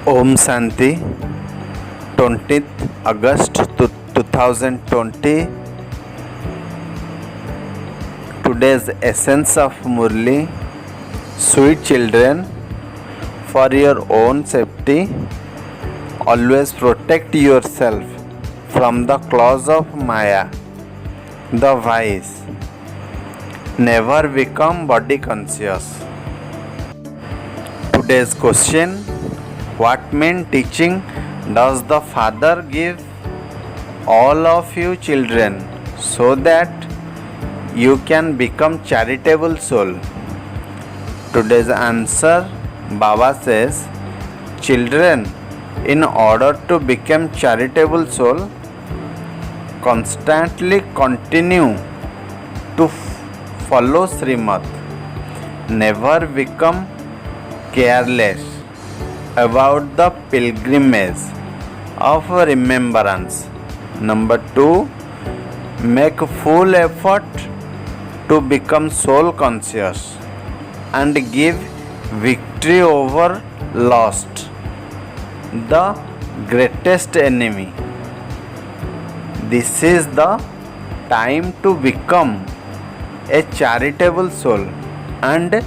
Om Shanti, 20th August 2020. Today's essence of Murli: sweet children, for your own safety, always protect yourself from the claws of Maya, the vice. Never become body conscious. Today's question: what main teaching does the Father give all of you children so that you can become charitable soul? Today's answer: Baba says, children, in order to become charitable soul, constantly continue to follow Srimad. Never become careless about the pilgrimage of remembrance. Number 2, make full effort to become soul conscious and give victory over lust, the greatest enemy. This is the time to become a charitable soul and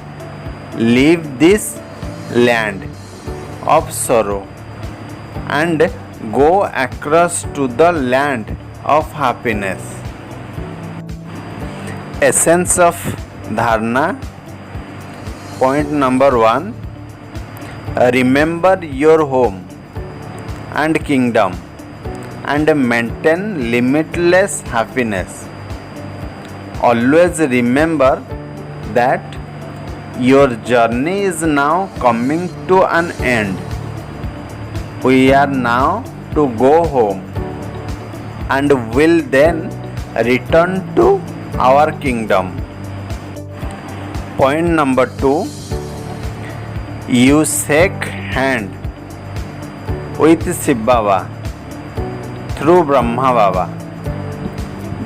leave this land of sorrow and go across to the land of happiness. Essence of Dharana. Point number 1, remember your home and kingdom and maintain limitless happiness. Always remember that your journey is now coming to an end. We are now to go home and will then return to our kingdom. Point number 2, you shake hand with Shiv Baba through Brahma Baba,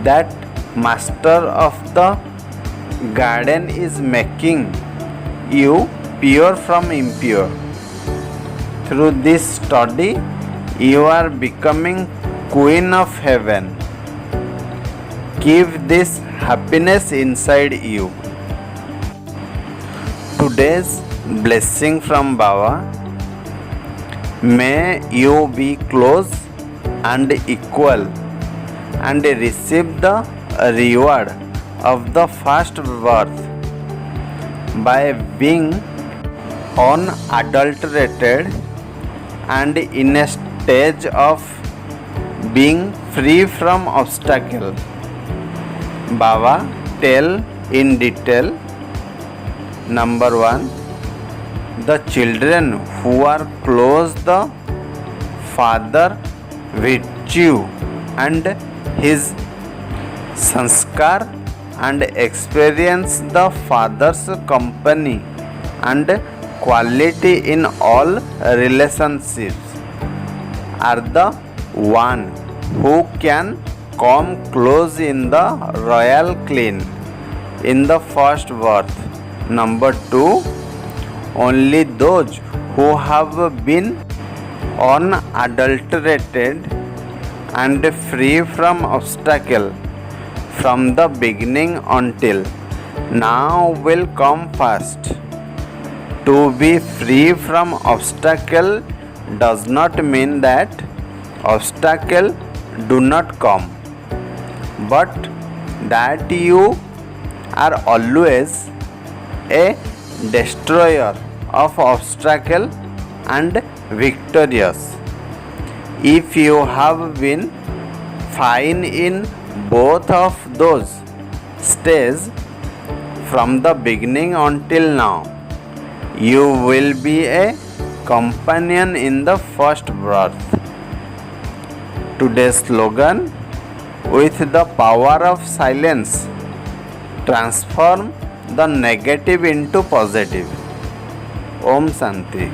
that master of the garden is making you pure from impure. Through this study, you are becoming queen of heaven. Keep this happiness inside you. Today's blessing from Baba: may you be close and equal and receive the reward of the first birth by being unadulterated and in a stage of being free from obstacle. Baba tell in detail. Number 1, the children who are close the Father virtue and his sanskar and experience the Father's company and quality in all relationships are the one who can come close in the royal clean in the first birth. Number 2, only those who have been unadulterated and free from obstacle from the beginning until now will come first. To be free from obstacle does not mean that obstacle do not come, but that you are always a destroyer of obstacle and victorious. If you have been fine in both of those stages from the beginning until now, you will be a companion in the first birth. Today's slogan: with the power of silence, transform the negative into positive. Om Shanti.